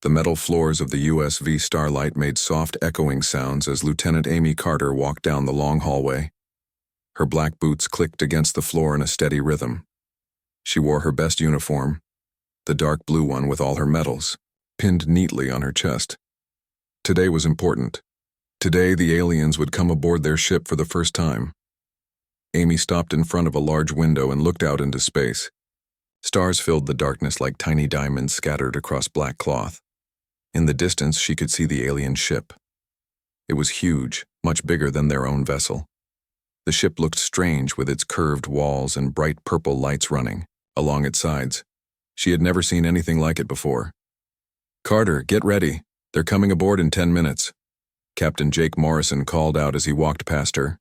The metal floors of the USV Starlight made soft echoing sounds as Lieutenant Amy Carter walked down the long hallway. Her black boots clicked against the floor in a steady rhythm. She wore her best uniform, the dark blue one with all her medals, pinned neatly on her chest. Today was important. Today the aliens would come aboard their ship for the first time. Amy stopped in front of a large window and looked out into space. Stars filled the darkness like tiny diamonds scattered across black cloth. In the distance, she could see the alien ship. It was huge, much bigger than their own vessel. The ship looked strange with its curved walls and bright purple lights running along its sides. She had never seen anything like it before. "Carter, get ready. They're coming aboard in 10 minutes. Captain Jake Morrison called out as he walked past her.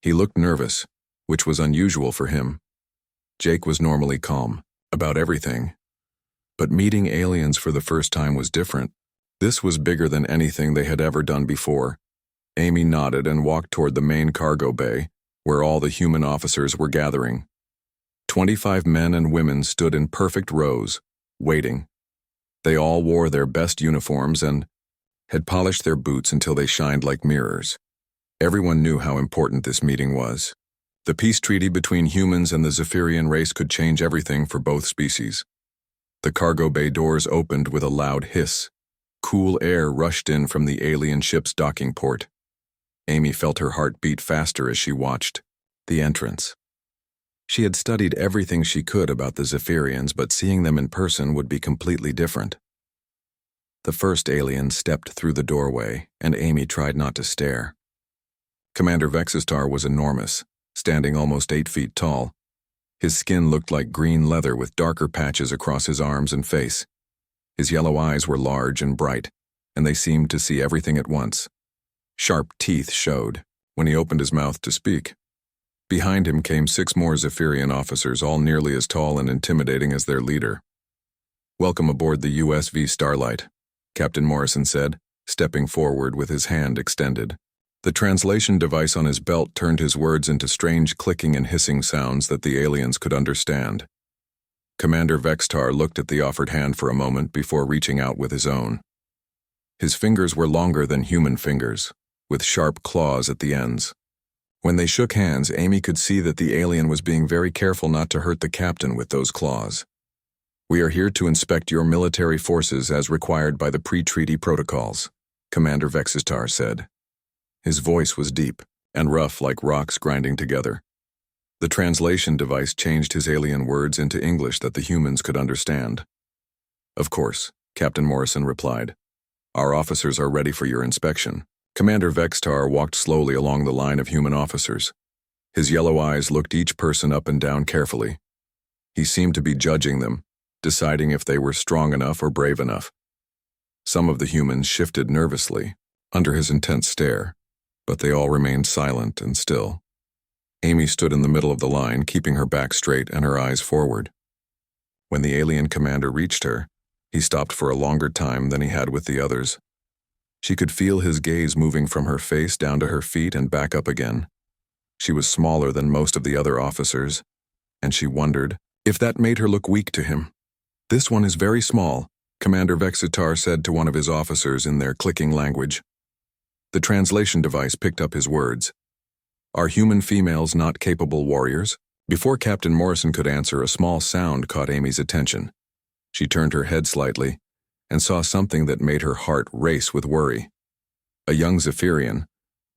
He looked nervous, which was unusual for him. Jake was normally calm about everything. But meeting aliens for the first time was different. This was bigger than anything they had ever done before. Amy nodded and walked toward the main cargo bay, where all the human officers were gathering. 25 men and women stood in perfect rows, waiting. They all wore their best uniforms and had polished their boots until they shined like mirrors. Everyone knew how important this meeting was. The peace treaty between humans and the Zephyrian race could change everything for both species. The cargo bay doors opened with a loud hiss. Cool air rushed in from the alien ship's docking port. Amy felt her heart beat faster as she watched the entrance. She had studied everything she could about the Zephyrians, but seeing them in person would be completely different. The first alien stepped through the doorway, and Amy tried not to stare. Commander Vexistar was enormous, standing almost 8 feet tall. His skin looked like green leather with darker patches across his arms and face. His yellow eyes were large and bright, and they seemed to see everything at once. Sharp teeth showed when he opened his mouth to speak. Behind him came 6 more Zephyrian officers, all nearly as tall and intimidating as their leader. "Welcome aboard the USV Starlight," Captain Morrison said, stepping forward with his hand extended. The translation device on his belt turned his words into strange clicking and hissing sounds that the aliens could understand. Commander Vextar looked at the offered hand for a moment before reaching out with his own. His fingers were longer than human fingers, with sharp claws at the ends. When they shook hands, Amy could see that the alien was being very careful not to hurt the captain with those claws. "We are here to inspect your military forces as required by the pre-treaty protocols," Commander Vexistar said. His voice was deep and rough like rocks grinding together. The translation device changed his alien words into English that the humans could understand. "Of course," Captain Morrison replied. "Our officers are ready for your inspection." Commander Vextar walked slowly along the line of human officers. His yellow eyes looked each person up and down carefully. He seemed to be judging them, deciding if they were strong enough or brave enough. Some of the humans shifted nervously under his intense stare, but they all remained silent and still. Amy stood in the middle of the line, keeping her back straight and her eyes forward. When the alien commander reached her, he stopped for a longer time than he had with the others. She could feel his gaze moving from her face down to her feet and back up again. She was smaller than most of the other officers, and she wondered if that made her look weak to him. "This one is very small," Commander Vexistar said to one of his officers in their clicking language. The translation device picked up his words. "Are human females not capable warriors?" Before Captain Morrison could answer, a small sound caught Amy's attention. She turned her head slightly and saw something that made her heart race with worry. A young Zephyrian,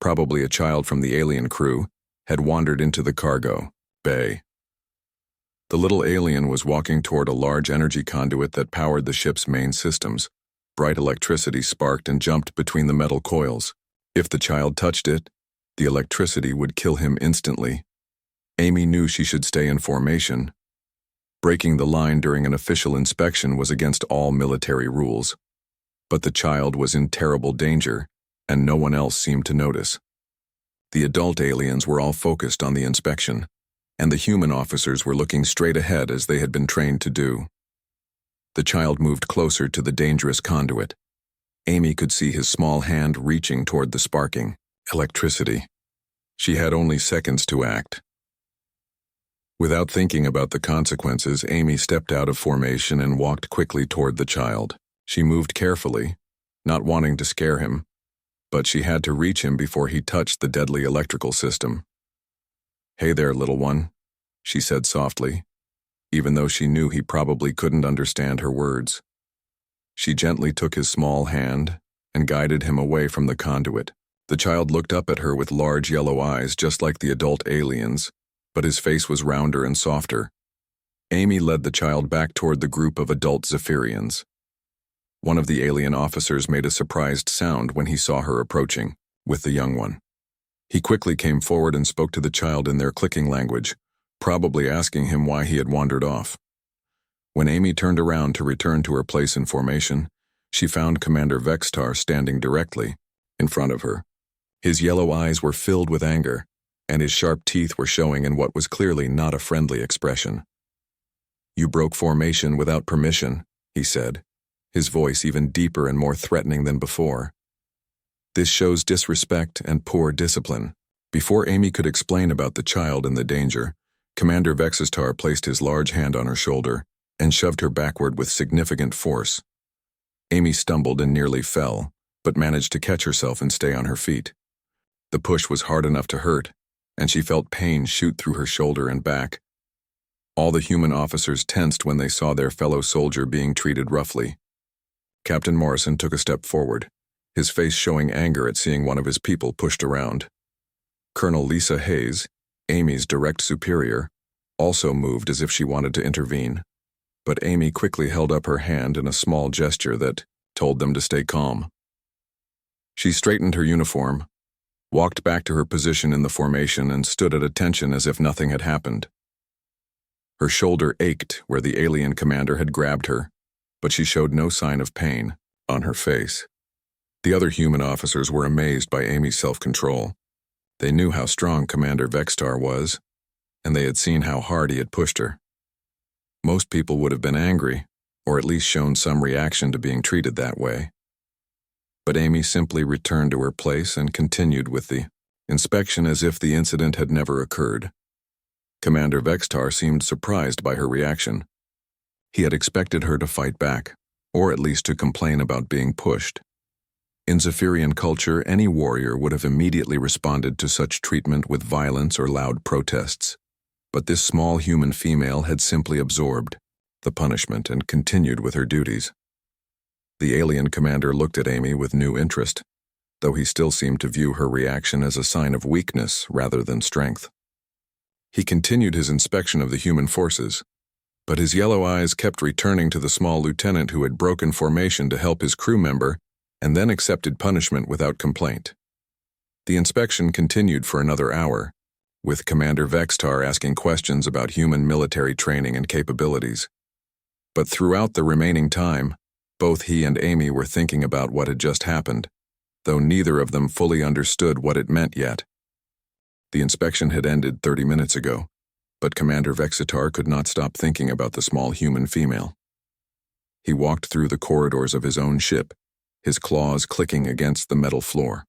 probably a child from the alien crew, had wandered into the cargo bay. The little alien was walking toward a large energy conduit that powered the ship's main systems. Bright electricity sparked and jumped between the metal coils. If the child touched it, the electricity would kill him instantly. Amy knew she should stay in formation. Breaking the line during an official inspection was against all military rules. But the child was in terrible danger, and no one else seemed to notice. The adult aliens were all focused on the inspection, and the human officers were looking straight ahead as they had been trained to do. The child moved closer to the dangerous conduit. Amy could see his small hand reaching toward the sparking electricity. She had only seconds to act. Without thinking about the consequences, Amy stepped out of formation and walked quickly toward the child. She moved carefully, not wanting to scare him, but she had to reach him before he touched the deadly electrical system. "Hey there, little one," she said softly, even though she knew he probably couldn't understand her words. She gently took his small hand and guided him away from the conduit. The child looked up at her with large yellow eyes just like the adult aliens, but his face was rounder and softer. Amy led the child back toward the group of adult Zephyrians. One of the alien officers made a surprised sound when he saw her approaching, with the young one. He quickly came forward and spoke to the child in their clicking language, probably asking him why he had wandered off. When Amy turned around to return to her place in formation, she found Commander Vextar standing directly in front of her. His yellow eyes were filled with anger, and his sharp teeth were showing in what was clearly not a friendly expression. "You broke formation without permission," he said, his voice even deeper and more threatening than before. "This shows disrespect and poor discipline." Before Amy could explain about the child and the danger, Commander Vextar placed his large hand on her shoulder and shoved her backward with significant force. Amy stumbled and nearly fell, but managed to catch herself and stay on her feet. The push was hard enough to hurt, and she felt pain shoot through her shoulder and back. All the human officers tensed when they saw their fellow soldier being treated roughly. Captain Morrison took a step forward, his face showing anger at seeing one of his people pushed around. Colonel Lisa Hayes, Amy's direct superior, also moved as if she wanted to intervene, but Amy quickly held up her hand in a small gesture that told them to stay calm. She straightened her uniform, walked back to her position in the formation, and stood at attention as if nothing had happened. Her shoulder ached where the alien commander had grabbed her, but she showed no sign of pain on her face. The other human officers were amazed by Amy's self-control. They knew how strong Commander Vextar was, and they had seen how hard he had pushed her. Most people would have been angry, or at least shown some reaction to being treated that way. But Amy simply returned to her place and continued with the inspection as if the incident had never occurred. Commander Vextar seemed surprised by her reaction. He had expected her to fight back, or at least to complain about being pushed. In Zephyrian culture, any warrior would have immediately responded to such treatment with violence or loud protests. But this small human female had simply absorbed the punishment and continued with her duties. The alien commander looked at Amy with new interest, though he still seemed to view her reaction as a sign of weakness rather than strength. He continued his inspection of the human forces, but his yellow eyes kept returning to the small lieutenant who had broken formation to help his crew member and then accepted punishment without complaint. The inspection continued for another hour, with Commander Vextar asking questions about human military training and capabilities. But throughout the remaining time, both he and Amy were thinking about what had just happened, though neither of them fully understood what it meant yet. The inspection had ended 30 minutes ago, but Commander Vextar could not stop thinking about the small human female. He walked through the corridors of his own ship, his claws clicking against the metal floor.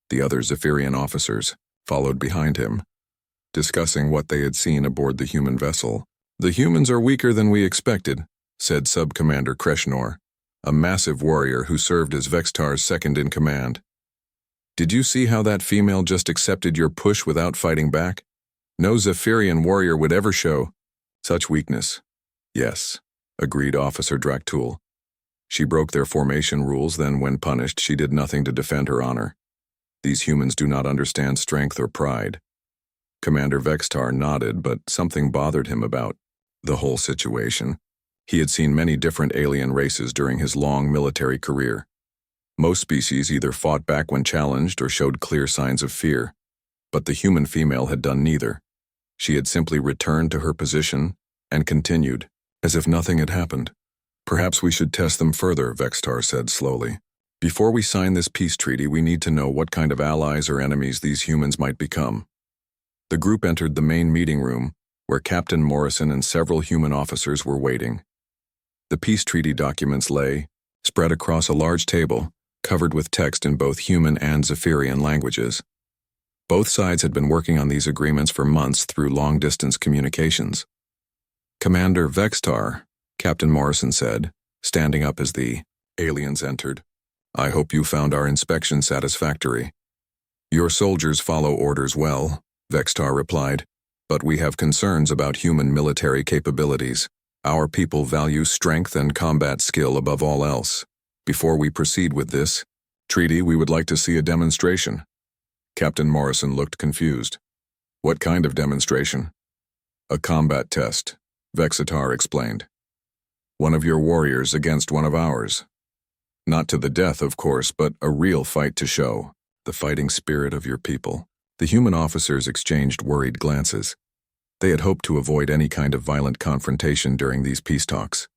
The other Zephyrian officers followed behind him, discussing what they had seen aboard the human vessel. "The humans are weaker than we expected," said Sub-Commander Kreshnor, a massive warrior who served as Vextar's second-in-command. "Did you see how that female just accepted your push without fighting back? No Zephyrian warrior would ever show such weakness." "Yes," agreed Officer Draktul. "She broke their formation rules, then when punished, she did nothing to defend her honor. These humans do not understand strength or pride." Commander Vextar nodded, but something bothered him about the whole situation. He had seen many different alien races during his long military career. Most species either fought back when challenged or showed clear signs of fear, but the human female had done neither. She had simply returned to her position and continued, as if nothing had happened. "Perhaps we should test them further," Vextar said slowly. "Before we sign this peace treaty, we need to know what kind of allies or enemies these humans might become." The group entered the main meeting room, where Captain Morrison and several human officers were waiting. The peace treaty documents lay, spread across a large table, covered with text in both human and Zephyrian languages. Both sides had been working on these agreements for months through long-distance communications. "Commander Vextar," Captain Morrison said, standing up as the aliens entered. "I hope you found our inspection satisfactory." "Your soldiers follow orders well," Vextar replied, "but we have concerns about human military capabilities. Our people value strength and combat skill above all else. Before we proceed with this treaty, we would like to see a demonstration." Captain Morrison looked confused. "What kind of demonstration?" "A combat test," Vexitar explained. "One of your warriors against one of ours. Not to the death, of course, but a real fight to show the fighting spirit of your people." The human officers exchanged worried glances. They had hoped to avoid any kind of violent confrontation during these peace talks.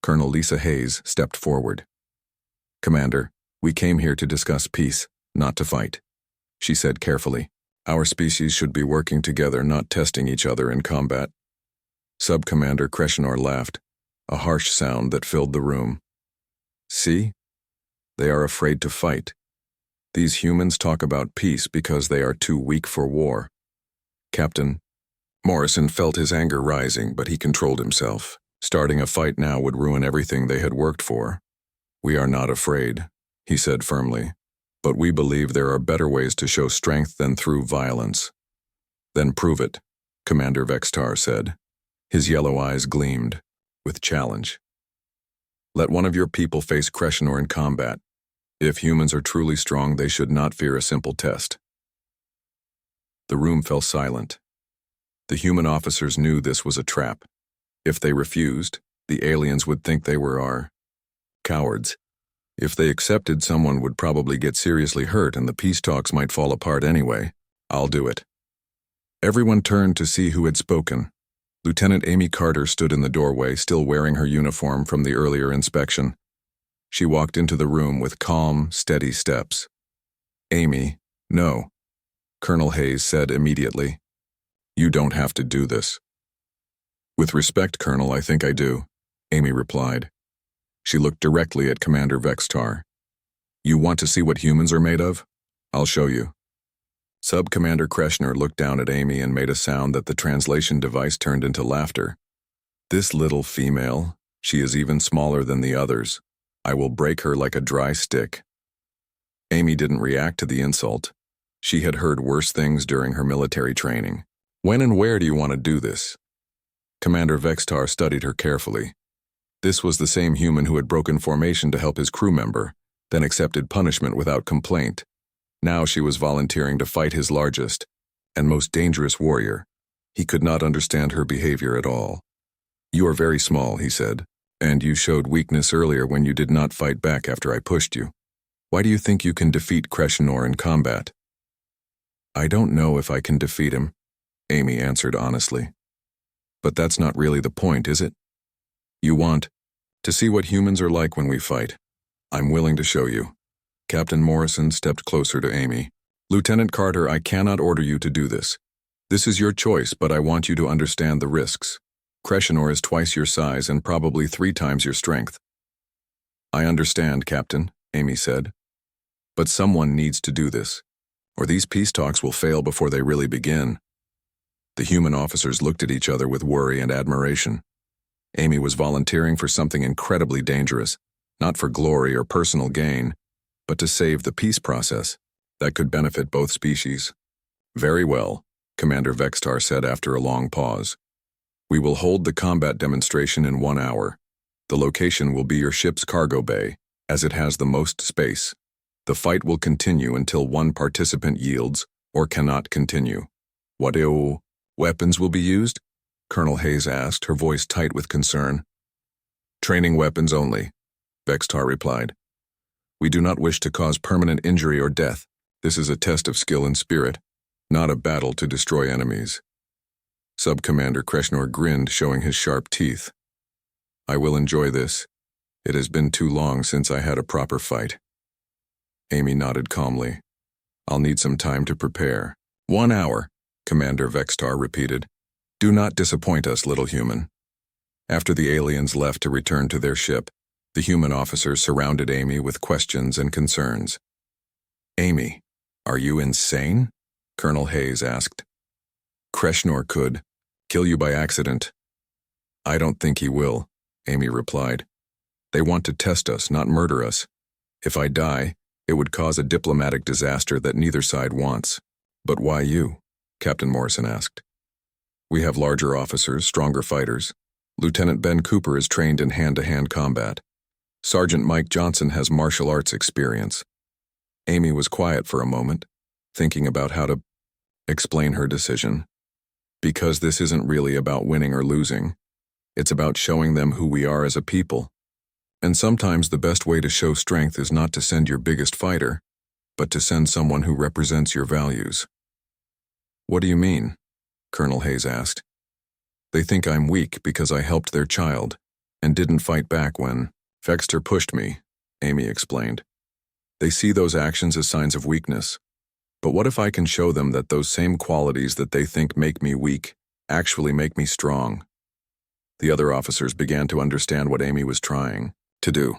Colonel Lisa Hayes stepped forward. "Commander, we came here to discuss peace, not to fight," she said carefully. "Our species should be working together, not testing each other in combat." Sub-Commander Kreshnor laughed, a harsh sound that filled the room. "See? They are afraid to fight. These humans talk about peace because they are too weak for war." Captain Morrison felt his anger rising, but he controlled himself. Starting a fight now would ruin everything they had worked for. "We are not afraid," he said firmly, "but we believe there are better ways to show strength than through violence." "Then prove it," Commander Vextar said. His yellow eyes gleamed with challenge. "Let one of your people face Kreshnor in combat. If humans are truly strong, they should not fear a simple test." The room fell silent. The human officers knew this was a trap. If they refused, the aliens would think they were cowards. If they accepted, someone would probably get seriously hurt and the peace talks might fall apart anyway. "I'll do it." Everyone turned to see who had spoken. Lieutenant Amy Carter stood in the doorway, still wearing her uniform from the earlier inspection. She walked into the room with calm, steady steps. "Amy, no," Colonel Hayes said immediately. "You don't have to do this." "With respect, Colonel, I think I do," Amy replied. She looked directly at Commander Vextar. "You want to see what humans are made of? I'll show you." Sub-Commander Kreshnor looked down at Amy and made a sound that the translation device turned into laughter. "This little female, she is even smaller than the others. I will break her like a dry stick." Amy didn't react to the insult. She had heard worse things during her military training. "When and where do you want to do this?" Commander Vextar studied her carefully. This was the same human who had broken formation to help his crew member, then accepted punishment without complaint. Now she was volunteering to fight his largest and most dangerous warrior. He could not understand her behavior at all. "You are very small," he said, "and you showed weakness earlier when you did not fight back after I pushed you. Why do you think you can defeat Kreshnor in combat?" "I don't know if I can defeat him," Amy answered honestly. "But that's not really the point, is it? You want to see what humans are like when we fight. I'm willing to show you." Captain Morrison stepped closer to Amy. "Lieutenant Carter, I cannot order you to do this. This is your choice, but I want you to understand the risks. Kreshnor is twice your size and probably 3 times your strength." "I understand, Captain," Amy said. "But someone needs to do this, or these peace talks will fail before they really begin." The human officers looked at each other with worry and admiration. Amy was volunteering for something incredibly dangerous, not for glory or personal gain, but to save the peace process that could benefit both species. "Very well," Commander Vextar said after a long pause. "We will hold the combat demonstration in 1 hour. The location will be your ship's cargo bay, as it has the most space. The fight will continue until one participant yields or cannot continue." "What weapons will be used?" Colonel Hayes asked, her voice tight with concern. "Training weapons only," Vextar replied. "We do not wish to cause permanent injury or death. This is a test of skill and spirit, not a battle to destroy enemies." Sub-Commander Kreshnor grinned, showing his sharp teeth. "I will enjoy this. It has been too long since I had a proper fight." Amy nodded calmly. "I'll need some time to prepare." 1 hour, Commander Vextar repeated. "Do not disappoint us, little human." After the aliens left to return to their ship, the human officers surrounded Amy with questions and concerns. "Amy, are you insane?" Colonel Hayes asked. "Kreshnor could kill you by accident." "I don't think he will," Amy replied. They want to test us, not murder us. If I die, it would cause a diplomatic disaster that neither side wants. But why you? Captain Morrison asked. We have larger officers, stronger fighters. Lieutenant Ben Cooper is trained in hand-to-hand combat. Sergeant Mike Johnson has martial arts experience. Amy was quiet for a moment, thinking about how to explain her decision. Because this isn't really about winning or losing. It's about showing them who we are as a people. And sometimes the best way to show strength is not to send your biggest fighter, but to send someone who represents your values. What do you mean? Colonel Hayes asked. They think I'm weak because I helped their child and didn't fight back when Vexter pushed me, Amy explained. They see those actions as signs of weakness. But what if I can show them that those same qualities that they think make me weak actually make me strong? The other officers began to understand what Amy was trying to do.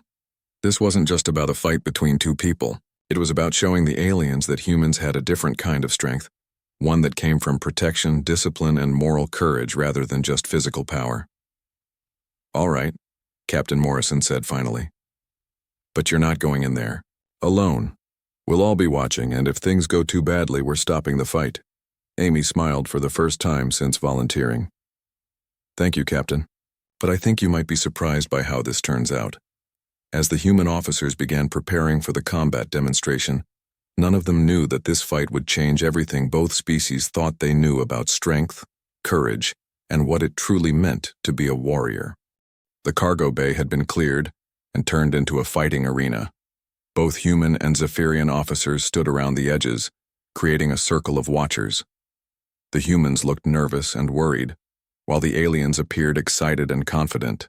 This wasn't just about a fight between two people. It was about showing the aliens that humans had a different kind of strength, one that came from protection, discipline, and moral courage rather than just physical power. All right, Captain Morrison said finally. But you're not going in there alone. We'll all be watching, and if things go too badly, we're stopping the fight. Amy smiled for the first time since volunteering. Thank you, Captain. But I think you might be surprised by how this turns out. As the human officers began preparing for the combat demonstration, none of them knew that this fight would change everything both species thought they knew about strength, courage, and what it truly meant to be a warrior. The cargo bay had been cleared and turned into a fighting arena. Both human and Zephyrian officers stood around the edges, creating a circle of watchers. The humans looked nervous and worried, while the aliens appeared excited and confident.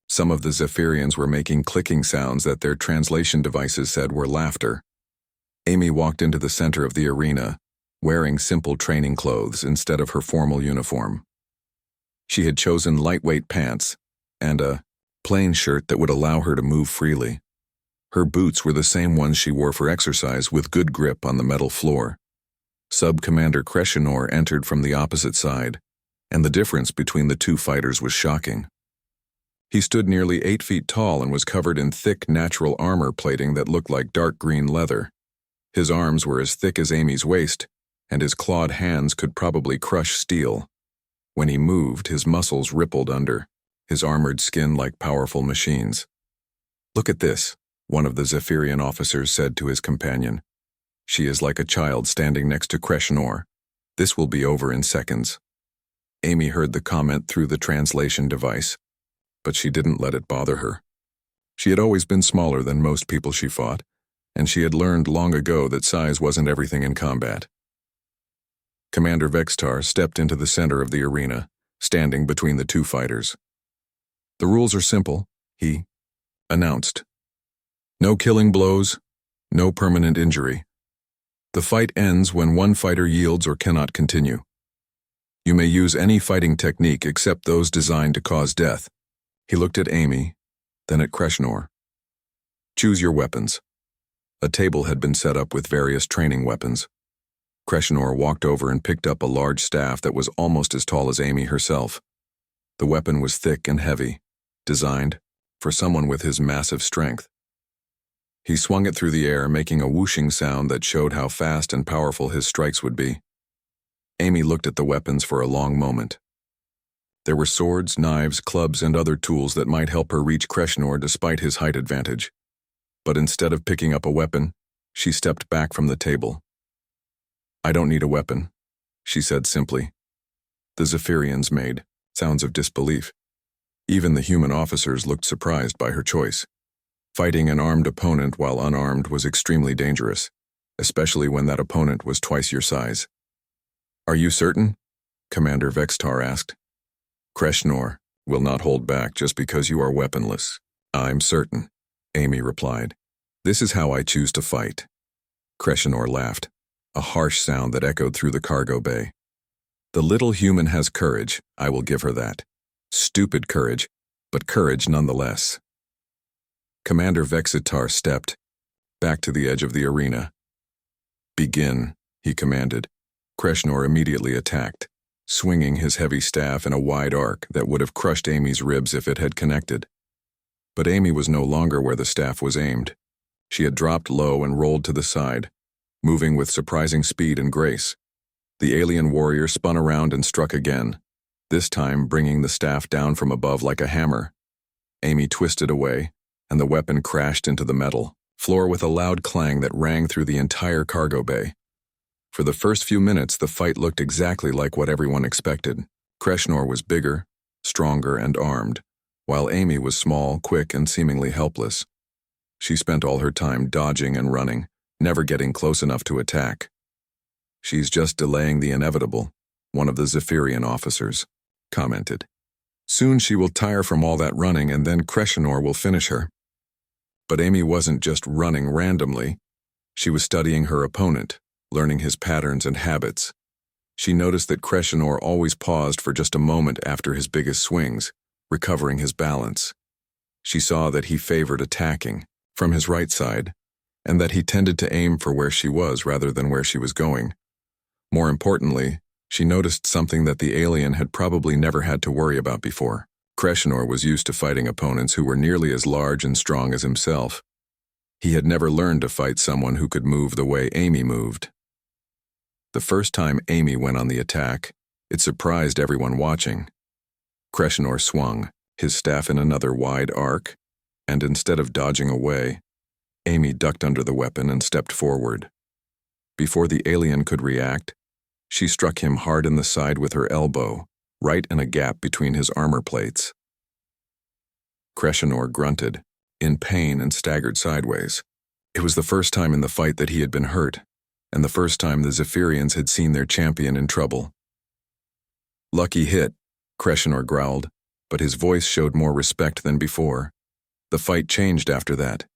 Some of the Zephyrians were making clicking sounds that their translation devices said were laughter. Amy walked into the center of the arena, wearing simple training clothes instead of her formal uniform. She had chosen lightweight pants and a plain shirt that would allow her to move freely. Her boots were the same ones she wore for exercise with good grip on the metal floor. Sub-Commander Crescenor entered from the opposite side, and the difference between the two fighters was shocking. He stood nearly 8 feet tall and was covered in thick natural armor plating that looked like dark green leather. His arms were as thick as Amy's waist, and his clawed hands could probably crush steel. When he moved, his muscles rippled under, his armored skin like powerful machines. Look at this, one of the Zephyrian officers said to his companion. She is like a child standing next to Crescenor. This will be over in seconds. Amy heard the comment through the translation device, but she didn't let it bother her. She had always been smaller than most people she fought, and she had learned long ago that size wasn't everything in combat. Commander Vextar stepped into the center of the arena, standing between the two fighters. The rules are simple, he announced. No killing blows, no permanent injury. The fight ends when one fighter yields or cannot continue. You may use any fighting technique except those designed to cause death. He looked at Amy, then at Crescenor. Choose your weapons. A table had been set up with various training weapons. Crescenor walked over and picked up a large staff that was almost as tall as Amy herself. The weapon was thick and heavy, designed for someone with his massive strength. He swung it through the air, making a whooshing sound that showed how fast and powerful his strikes would be. Amy looked at the weapons for a long moment. There were swords, knives, clubs, and other tools that might help her reach Crescenor despite his height advantage. But instead of picking up a weapon, she stepped back from the table. I don't need a weapon, she said simply. The Zephyrians made sounds of disbelief. Even the human officers looked surprised by her choice. Fighting an armed opponent while unarmed was extremely dangerous, especially when that opponent was twice your size. Are you certain? Commander Vextar asked. Crescenor will not hold back just because you are weaponless. I'm certain, Amy replied. This is how I choose to fight. Crescenor laughed, a harsh sound that echoed through the cargo bay. The little human has courage, I will give her that. Stupid courage, but courage nonetheless. Commander Vexitar stepped back to the edge of the arena. Begin, he commanded. Crescenor immediately attacked, swinging his heavy staff in a wide arc that would have crushed Amy's ribs if it had connected. But Amy was no longer where the staff was aimed. She had dropped low and rolled to the side, moving with surprising speed and grace. The alien warrior spun around and struck again, this time bringing the staff down from above like a hammer. Amy twisted away, and the weapon crashed into the metal floor with a loud clang that rang through the entire cargo bay. For the first few minutes, the fight looked exactly like what everyone expected. Kreshnor was bigger, stronger, and armed, while Amy was small, quick, and seemingly helpless. She spent all her time dodging and running, never getting close enough to attack. "She's just delaying the inevitable," one of the Zephyrian officers commented. "Soon she will tire from all that running and then Kreshnor will finish her." But Amy wasn't just running randomly. She was studying her opponent, learning his patterns and habits. She noticed that Kreshnor always paused for just a moment after his biggest swings, recovering his balance. She saw that he favored attacking from his right side, and that he tended to aim for where she was rather than where she was going. More importantly, she noticed something that the alien had probably never had to worry about before. Kreshnor was used to fighting opponents who were nearly as large and strong as himself. He had never learned to fight someone who could move the way Amy moved. The first time Amy went on the attack, it surprised everyone watching. Kreshnor swung, his staff in another wide arc, and instead of dodging away, Amy ducked under the weapon and stepped forward. Before the alien could react, she struck him hard in the side with her elbow, right in a gap between his armor plates. Kreshnor grunted, in pain, and staggered sideways. It was the first time in the fight that he had been hurt, and the first time the Zephyrians had seen their champion in trouble. "Lucky hit," Kreshnor growled, but his voice showed more respect than before. The fight changed after that.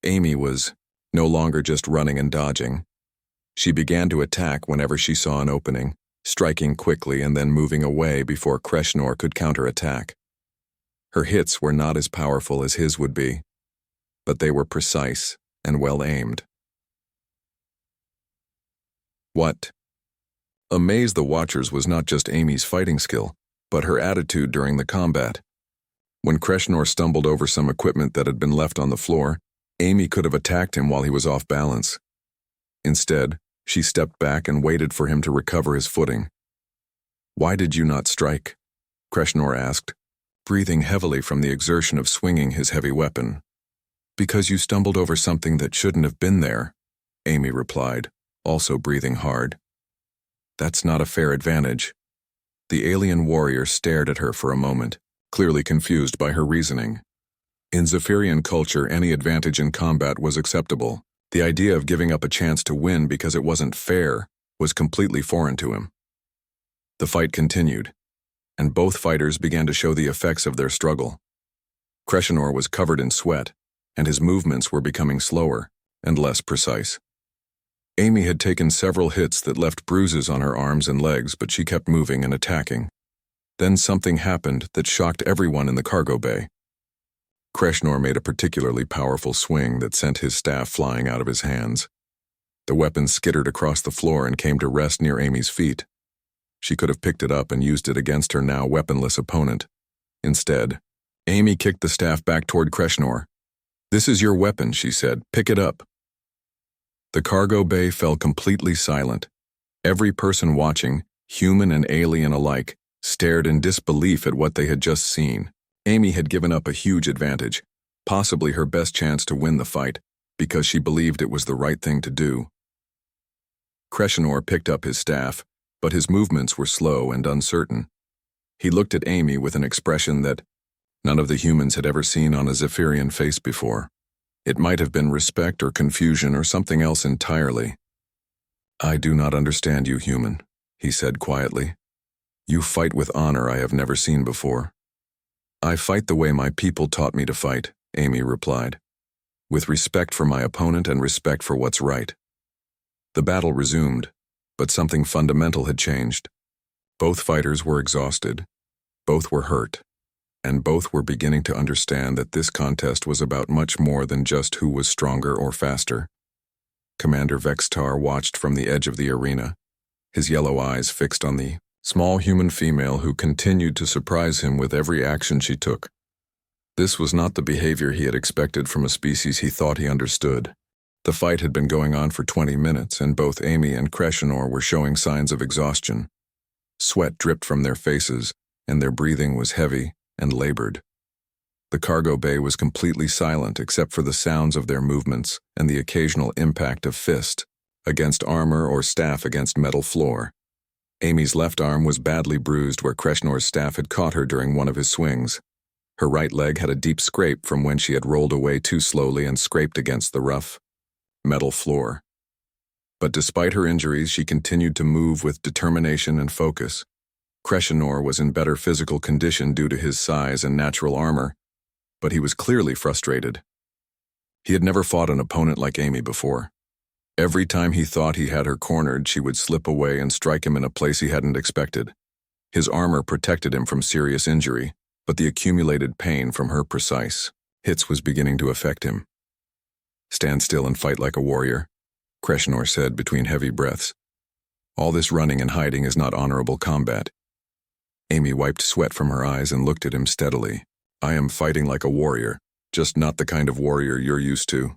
Amy was no longer just running and dodging. She began to attack whenever she saw an opening, striking quickly and then moving away before Kreshnor could counterattack. Her hits were not as powerful as his would be, but they were precise and well-aimed. What amazed the watchers was not just Amy's fighting skill, but her attitude during the combat. When Kreshnor stumbled over some equipment that had been left on the floor, Amy could have attacked him while he was off balance. Instead, she stepped back and waited for him to recover his footing. "Why did you not strike?" Kreshnor asked, breathing heavily from the exertion of swinging his heavy weapon. "Because you stumbled over something that shouldn't have been there," Amy replied, also breathing hard. "That's not a fair advantage." The alien warrior stared at her for a moment, clearly confused by her reasoning. In Zephyrian culture, any advantage in combat was acceptable. The idea of giving up a chance to win because it wasn't fair was completely foreign to him. The fight continued, and both fighters began to show the effects of their struggle. Kreshnor was covered in sweat, and his movements were becoming slower and less precise. Amy had taken several hits that left bruises on her arms and legs, but she kept moving and attacking. Then something happened that shocked everyone in the cargo bay. Kreshnor made a particularly powerful swing that sent his staff flying out of his hands. The weapon skittered across the floor and came to rest near Amy's feet. She could have picked it up and used it against her now weaponless opponent. Instead, Amy kicked the staff back toward Kreshnor. "This is your weapon," she said. "Pick it up." The cargo bay fell completely silent. Every person watching, human and alien alike, stared in disbelief at what they had just seen. Amy had given up a huge advantage, possibly her best chance to win the fight, because she believed it was the right thing to do. Kreshnor picked up his staff, but his movements were slow and uncertain. He looked at Amy with an expression that none of the humans had ever seen on a Zephyrian face before. It might have been respect or confusion or something else entirely. "I do not understand you, human," he said quietly. "You fight with honor I have never seen before." "I fight the way my people taught me to fight," Amy replied, "with respect for my opponent and respect for what's right." The battle resumed, but something fundamental had changed. Both fighters were exhausted, both were hurt, and both were beginning to understand that this contest was about much more than just who was stronger or faster. Commander Vextar watched from the edge of the arena, his yellow eyes fixed on the small human female who continued to surprise him with every action she took. This was not the behavior he had expected from a species he thought he understood. The fight had been going on for 20 minutes, and both Amy and Crescenor were showing signs of exhaustion. Sweat dripped from their faces, and their breathing was heavy and labored. The cargo bay was completely silent except for the sounds of their movements and the occasional impact of fist against armor or staff against metal floor. Amy's left arm was badly bruised where Crescenor's staff had caught her during one of his swings. Her right leg had a deep scrape from when she had rolled away too slowly and scraped against the rough metal floor. But despite her injuries, she continued to move with determination and focus. Crescenor was in better physical condition due to his size and natural armor, but he was clearly frustrated. He had never fought an opponent like Amy before. Every time he thought he had her cornered, she would slip away and strike him in a place he hadn't expected. His armor protected him from serious injury, but the accumulated pain from her precise hits was beginning to affect him. "Stand still and fight like a warrior," Crescenor said between heavy breaths. "All this running and hiding is not honorable combat." Amy wiped sweat from her eyes and looked at him steadily. "I am fighting like a warrior, just not the kind of warrior you're used to."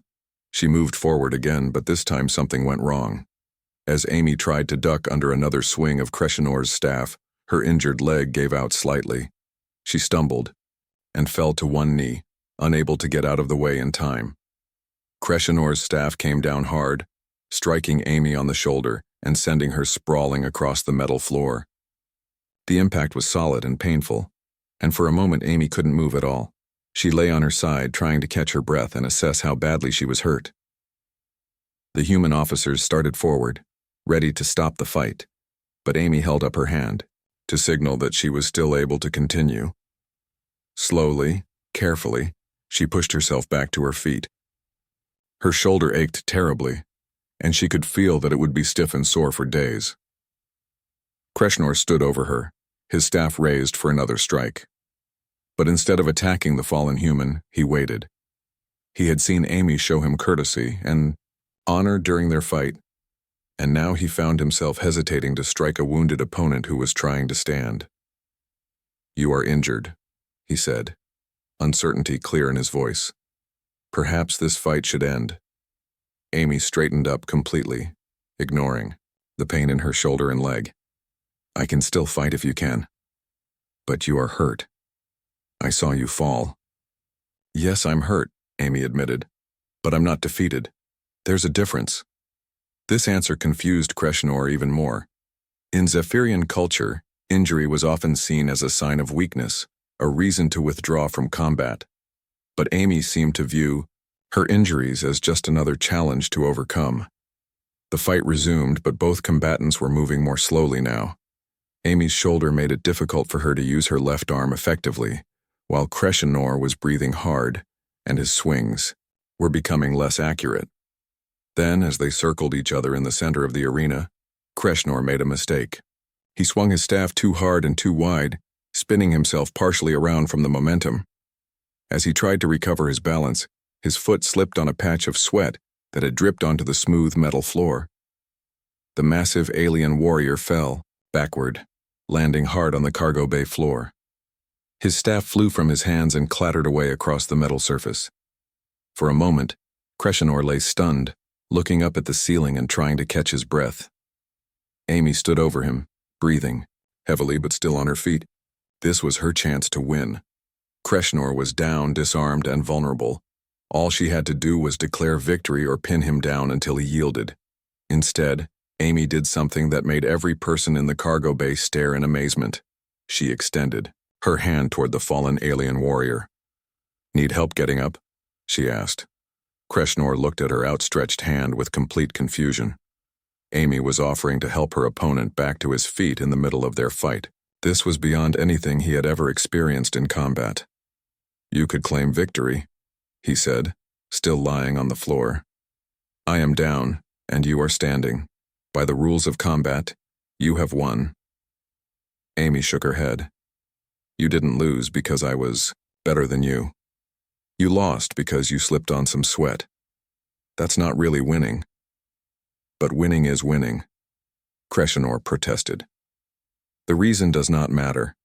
She moved forward again, but this time something went wrong. As Amy tried to duck under another swing of Crescenor's staff, her injured leg gave out slightly. She stumbled and fell to one knee, unable to get out of the way in time. Crescenor's staff came down hard, striking Amy on the shoulder and sending her sprawling across the metal floor. The impact was solid and painful, and for a moment Amy couldn't move at all. She lay on her side, trying to catch her breath and assess how badly she was hurt. The human officers started forward, ready to stop the fight, but Amy held up her hand to signal that she was still able to continue. Slowly, carefully, she pushed herself back to her feet. Her shoulder ached terribly, and she could feel that it would be stiff and sore for days. Crescenor stood over her, his staff raised for another strike. But instead of attacking the fallen human, he waited. He had seen Amy show him courtesy and honor during their fight, and now he found himself hesitating to strike a wounded opponent who was trying to stand. "You are injured," he said, uncertainty clear in his voice. "Perhaps this fight should end." Amy straightened up completely, ignoring the pain in her shoulder and leg. "I can still fight if you can. But you are hurt. I saw you fall." "Yes, I'm hurt," Amy admitted, "but I'm not defeated. There's a difference." This answer confused Crescenor even more. In Zephyrian culture, injury was often seen as a sign of weakness, a reason to withdraw from combat. But Amy seemed to view her injuries as just another challenge to overcome. The fight resumed, but both combatants were moving more slowly now. Amy's shoulder made it difficult for her to use her left arm effectively, while Crescenor was breathing hard, and his swings were becoming less accurate. Then, as they circled each other in the center of the arena, Crescenor made a mistake. He swung his staff too hard and too wide, spinning himself partially around from the momentum. As he tried to recover his balance, his foot slipped on a patch of sweat that had dripped onto the smooth metal floor. The massive alien warrior fell, backward, landing hard on the cargo bay floor. His staff flew from his hands and clattered away across the metal surface. For a moment, Crescenor lay stunned, looking up at the ceiling and trying to catch his breath. Amy stood over him, breathing, heavily but still on her feet. This was her chance to win. Crescenor was down, disarmed, and vulnerable. All she had to do was declare victory or pin him down until he yielded. Instead, Amy did something that made every person in the cargo bay stare in amazement. She extended her hand toward the fallen alien warrior. "Need help getting up?" she asked. Crescenor looked at her outstretched hand with complete confusion. Amy was offering to help her opponent back to his feet in the middle of their fight. This was beyond anything he had ever experienced in combat. "You could claim victory," he said, still lying on the floor. "I am down, and you are standing. By the rules of combat, you have won." Amy shook her head. "You didn't lose because I was better than you. You lost because you slipped on some sweat. That's not really winning." "But winning is winning," Crescenor protested. "The reason does not matter.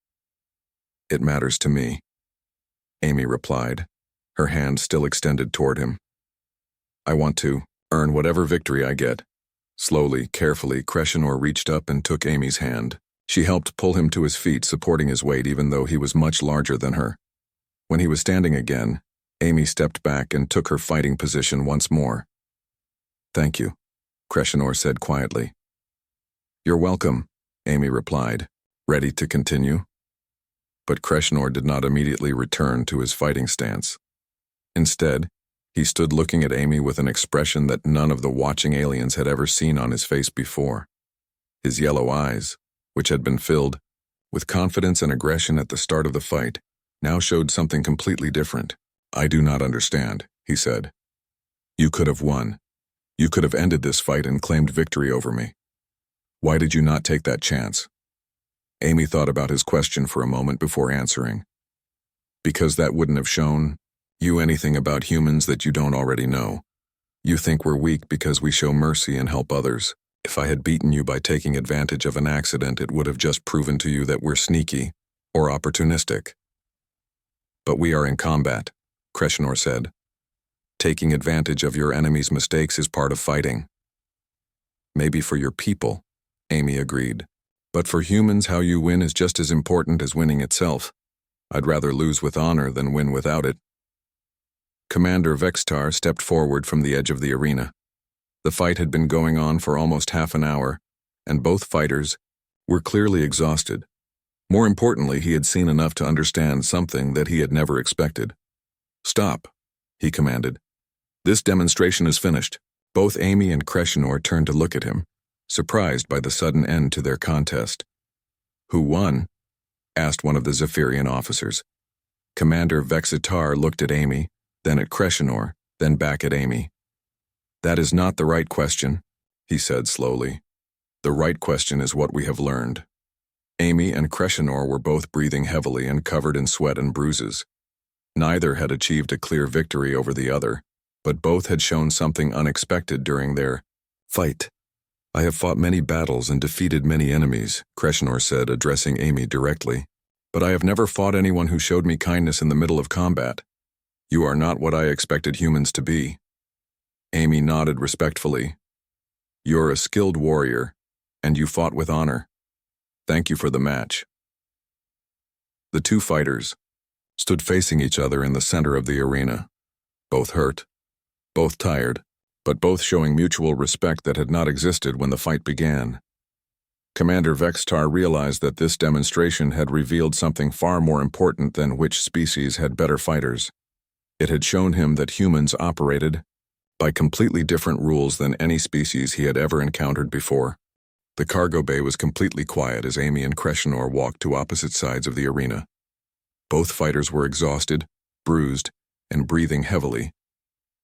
It matters to me." Amy replied, her hand still extended toward him. I want to earn whatever victory I get. Slowly, carefully, Crescenor reached up and took Amy's hand. She helped pull him to his feet, supporting his weight even though he was much larger than her. When he was standing again, Amy stepped back and took her fighting position once more. Thank you, Crescenor said quietly. You're welcome, Amy replied, ready to continue. But Crescenor did not immediately return to his fighting stance. Instead, he stood looking at Amy with an expression that none of the watching aliens had ever seen on his face before. His yellow eyes, which had been filled with confidence and aggression at the start of the fight, now showed something completely different. I do not understand, he said. You could have won. You could have ended this fight and claimed victory over me. Why did you not take that chance? Amy thought about his question for a moment before answering. Because that wouldn't have shown you anything about humans that you don't already know. You think we're weak because we show mercy and help others. If I had beaten you by taking advantage of an accident, it would have just proven to you that we're sneaky or opportunistic. But we are in combat, Crescenor said. Taking advantage of your enemy's mistakes is part of fighting. Maybe for your people, Amy agreed. But for humans, how you win is just as important as winning itself. I'd rather lose with honor than win without it. Commander Vextar stepped forward from the edge of the arena. The fight had been going on for almost half an hour, and both fighters were clearly exhausted. More importantly, he had seen enough to understand something that he had never expected. Stop, he commanded. This demonstration is finished. Both Amy and Crescenor turned to look at him, surprised by the sudden end to their contest. Who won? Asked one of the Zephyrian officers. Commander Vexitar looked at Amy, then at Crescenor, then back at Amy. That is not the right question, he said slowly. The right question is what we have learned. Amy and Crescenor were both breathing heavily and covered in sweat and bruises. Neither had achieved a clear victory over the other, but both had shown something unexpected during their fight. I have fought many battles and defeated many enemies, Crescenor said, addressing Amy directly. But I have never fought anyone who showed me kindness in the middle of combat. You are not what I expected humans to be. Amy nodded respectfully. You're a skilled warrior, and you fought with honor. Thank you for the match. The two fighters stood facing each other in the center of the arena, both hurt, both tired, but both showing mutual respect that had not existed when the fight began. Commander Vextar realized that this demonstration had revealed something far more important than which species had better fighters. It had shown him that humans operated by completely different rules than any species he had ever encountered before. The cargo bay was completely quiet as Amy and Crescenor walked to opposite sides of the arena. Both fighters were exhausted, bruised, and breathing heavily,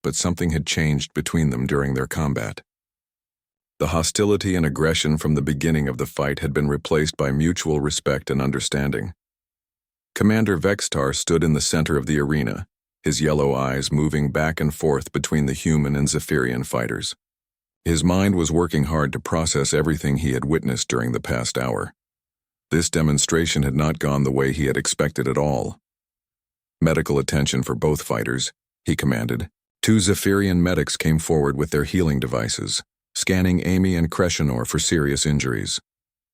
but something had changed between them during their combat. The hostility and aggression from the beginning of the fight had been replaced by mutual respect and understanding. Commander Vextar stood in the center of the arena, his yellow eyes moving back and forth between the human and Zephyrian fighters. His mind was working hard to process everything he had witnessed during the past hour. This demonstration had not gone the way he had expected at all. Medical attention for both fighters, he commanded. Two Zephyrian medics came forward with their healing devices, scanning Amy and Crescenor for serious injuries.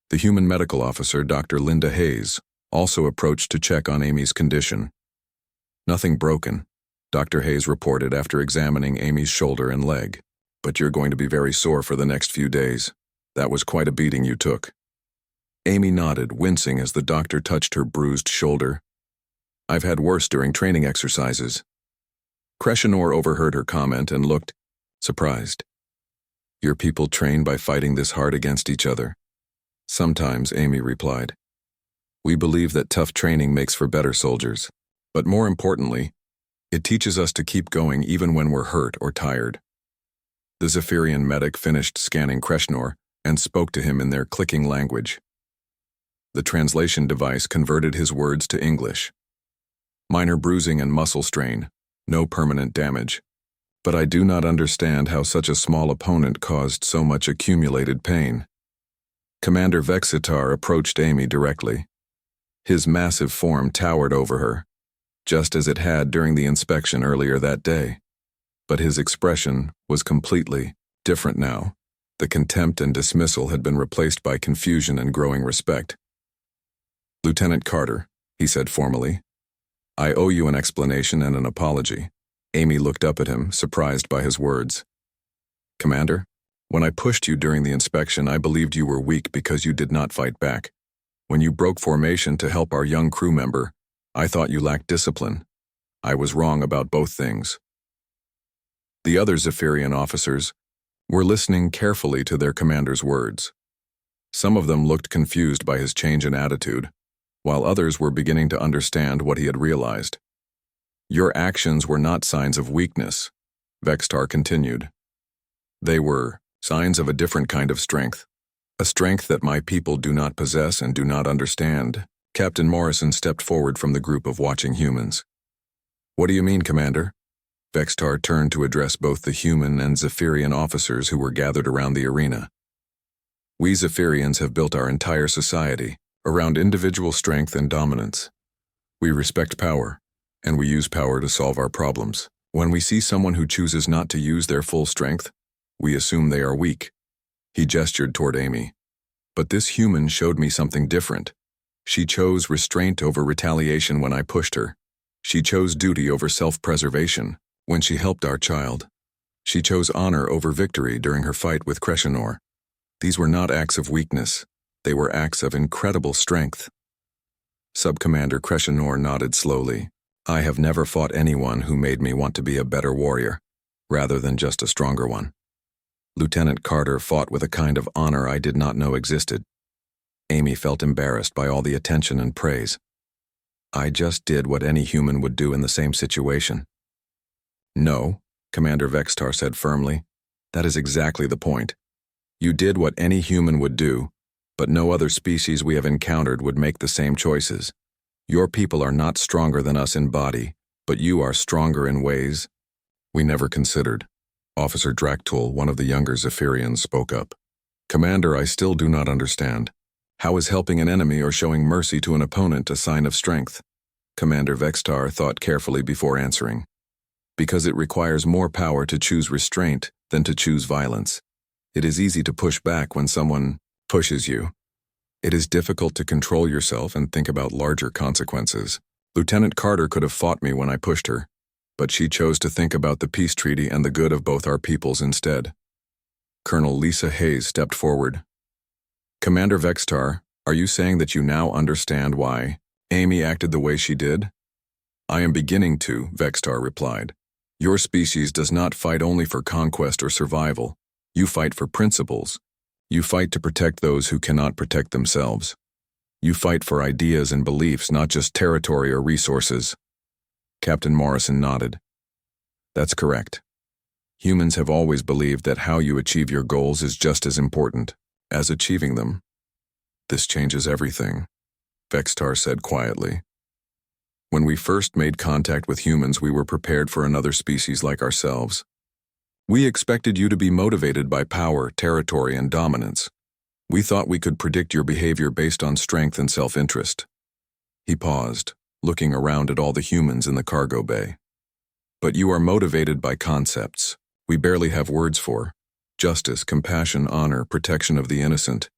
The human medical officer, Dr. Linda Hayes, also approached to check on Amy's condition. Nothing broken, Dr. Hayes reported after examining Amy's shoulder and leg. But you're going to be very sore for the next few days. That was quite a beating you took. Amy nodded, wincing as the doctor touched her bruised shoulder. I've had worse during training exercises. Crescenor overheard her comment and looked surprised. Your people train by fighting this hard against each other? Sometimes, Amy replied. We believe that tough training makes for better soldiers. But more importantly, it teaches us to keep going even when we're hurt or tired. The Zephyrian medic finished scanning Crescenor and spoke to him in their clicking language. The translation device converted his words to English. Minor bruising and muscle strain, no permanent damage. But I do not understand how such a small opponent caused so much accumulated pain. Commander Vexitar approached Amy directly. His massive form towered over her. just as it had during the inspection earlier that day. But his expression was completely different now. The contempt and dismissal had been replaced by confusion and growing respect. "Lieutenant Carter," he said formally, "I owe you an explanation and an apology." Amy looked up at him, surprised by his words. "Commander, when I pushed you during the inspection, I believed you were weak because you did not fight back. When you broke formation to help our young crew member, I thought you lacked discipline. I was wrong about both things." The other Zephyrian officers were listening carefully to their commander's words. Some of them looked confused by his change in attitude, while others were beginning to understand what he had realized. "Your actions were not signs of weakness," Vextar continued. "They were signs of a different kind of strength, a strength that my people do not possess and do not understand." Captain Morrison stepped forward from the group of watching humans. "What do you mean, Commander?" Vextar turned to address both the human and Zephyrian officers who were gathered around the arena. "We Zephyrians have built our entire society around individual strength and dominance. We respect power, and we use power to solve our problems. When we see someone who chooses not to use their full strength, we assume they are weak." He gestured toward Amy. "But this human showed me something different. She chose restraint over retaliation when I pushed her. She chose duty over self-preservation when she helped our child. She chose honor over victory during her fight with Crescenor. These were not acts of weakness. They were acts of incredible strength." Sub-Commander Crescenor nodded slowly. "I have never fought anyone who made me want to be a better warrior, rather than just a stronger one. Lieutenant Carter fought with a kind of honor I did not know existed." Amy felt embarrassed by all the attention and praise. "I just did what any human would do in the same situation." "No," Commander Vextar said firmly. "That is exactly the point. You did what any human would do, but no other species we have encountered would make the same choices. Your people are not stronger than us in body, but you are stronger in ways we never considered." Officer Draktul, one of the younger Zephyrians, spoke up. "Commander, I still do not understand. How is helping an enemy or showing mercy to an opponent a sign of strength?" Commander Vextar thought carefully before answering. "Because it requires more power to choose restraint than to choose violence. It is easy to push back when someone pushes you. It is difficult to control yourself and think about larger consequences. Lieutenant Carter could have fought me when I pushed her, but she chose to think about the peace treaty and the good of both our peoples instead." Colonel Lisa Hayes stepped forward. "Commander Vextar, are you saying that you now understand why Amy acted the way she did?" "I am beginning to," Vextar replied. "Your species does not fight only for conquest or survival. You fight for principles. You fight to protect those who cannot protect themselves. You fight for ideas and beliefs, not just territory or resources." Captain Morrison nodded. "That's correct. Humans have always believed that how you achieve your goals is just as important as achieving them." "This changes everything," Vextar said quietly. "When we first made contact with humans, we were prepared for another species like ourselves. We expected you to be motivated by power, territory, and dominance. We thought we could predict your behavior based on strength and self-interest." He paused, looking around at all the humans in the cargo bay. "But you are motivated by concepts we barely have words for. Justice, compassion, honor, protection of the innocent.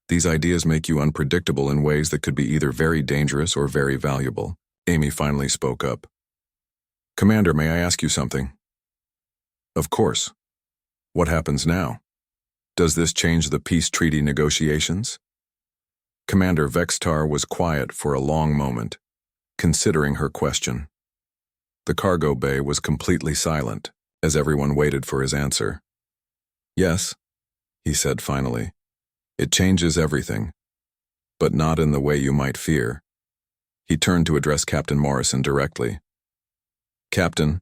These ideas make you unpredictable in ways that could be either very dangerous or very valuable." Amy finally spoke up. "Commander, may I ask you something?" "Of course. What happens now? Does this change the peace treaty negotiations?" Commander Vextar was quiet for a long moment, considering her question. The cargo bay was completely silent, as everyone waited for his answer. "Yes," he said finally. "It changes everything, but not in the way you might fear." He turned to address Captain Morrison directly. "Captain,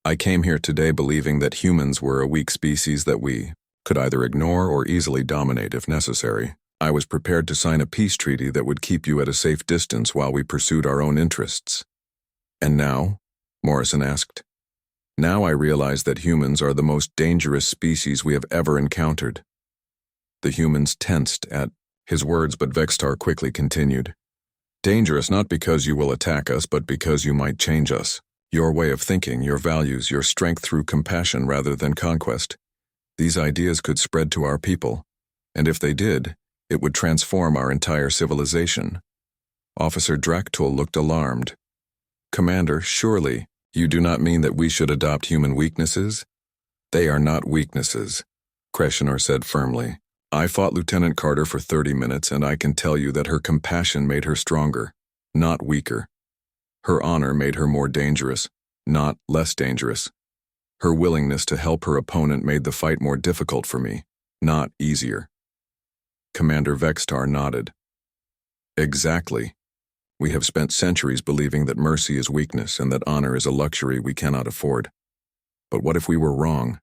I came here today believing that humans were a weak species that we could either ignore or easily dominate if necessary. I was prepared to sign a peace treaty that would keep you at a safe distance while we pursued our own interests." "And now?" Morrison asked. "Now I realize that humans are the most dangerous species we have ever encountered." The humans tensed at his words, but Vextar quickly continued. Dangerous not because you will attack us, but because you might change us. Your way of thinking, your values, your strength through compassion rather than conquest. These ideas could spread to our people, and if they did, it would transform our entire civilization. Officer Draktul looked alarmed. Commander, surely, you do not mean that we should adopt human weaknesses? They are not weaknesses, Kreshenor said firmly. I fought Lieutenant Carter for 30 minutes, and I can tell you that her compassion made her stronger, not weaker. Her honor made her more dangerous, not less dangerous. Her willingness to help her opponent made the fight more difficult for me, not easier. Commander Vextar nodded. Exactly. We have spent centuries believing that mercy is weakness and that honor is a luxury we cannot afford. But what if we were wrong?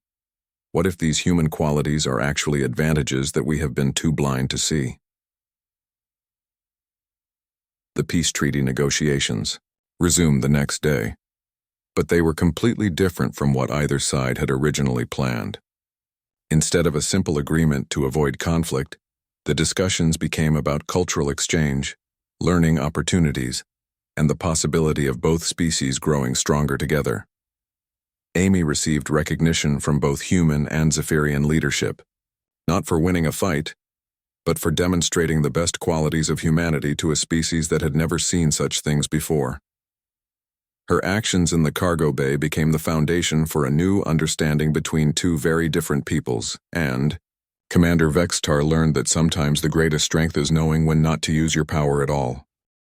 What if these human qualities are actually advantages that we have been too blind to see? The peace treaty negotiations resumed the next day, but they were completely different from what either side had originally planned. Instead of a simple agreement to avoid conflict, the discussions became about cultural exchange, learning opportunities, and the possibility of both species growing stronger together. Amy received recognition from both human and Zephyrian leadership, not for winning a fight, but for demonstrating the best qualities of humanity to a species that had never seen such things before. Her actions in the cargo bay became the foundation for a new understanding between two very different peoples, and Commander Vextar learned that sometimes the greatest strength is knowing when not to use your power at all.